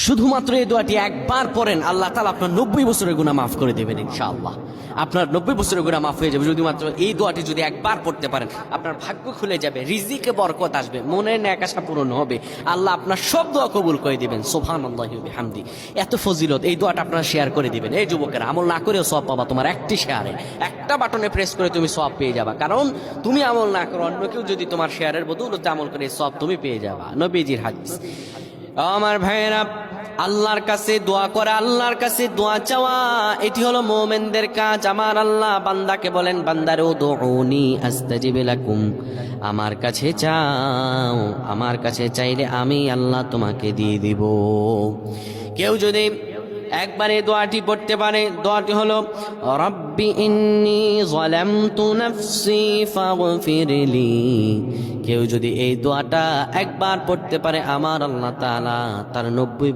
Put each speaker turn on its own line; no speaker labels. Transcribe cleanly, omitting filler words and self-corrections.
শুধুমাত্র এই দোয়াটি একবার পড়েন, আল্লাহ তাআলা আপনার 90 বছরের গুনাহ মাফ করে দেবেন ইনশাআল্লাহ। আপনার 90 বছরের গুনাহ মাফ হয়ে যাবে যদি মাত্র এই দোয়াটি যদি একবার পড়তে পারেন। আপনার ভাগ্য খুলে যাবে, রিজিকে বরকত আসবে, মনের নেক আশা পূরণ হবে, আল্লাহ আপনার সব দোয়া কবুল করে দিবেন। সুবহানাল্লাহি ওয়া বিহামদি। এত ফজিলত, এই দোয়াটা আপনারা শেয়ার করে দিবেন। এই যুবকেরা, আমল না করেও সওয়াব পাবা। তোমার একটি শেয়ারে, একটা বাটনে প্রেস করে তুমি সওয়াব পেয়ে যাবা। কারণ তুমি আমল না করো, অন্য কেউ যদি তোমার শেয়ারের বদৌলতে আমল করে, সওয়াব তুমি পেয়ে যাবা। নবীজির হাদিস। আমার ভাইয়েরা, আল্লাহর কাছে দোয়া করা, আল্লাহর কাছে দোয়া চাওয়া, এটি হলো মুমিনদের কাজ। আমার আল্লাহ বান্দাকে বলেন, বান্দারে উদউনি আস্তাজিব লাকুম, আমার কাছে চাও, আমার কাছে চাইলে আমি আল্লাহ তোমাকে দিয়ে দিব। কেউ যদি একবার এই দোয়াটি পড়তে পারে, দোয়াটি হলো রব্বি ইন্নী যালামতু নাফসি ফাগফিরলি। কেউ যদি এই দোয়াটা একবার পড়তে পারে, আমার আল্লাহ তাআলা তার 90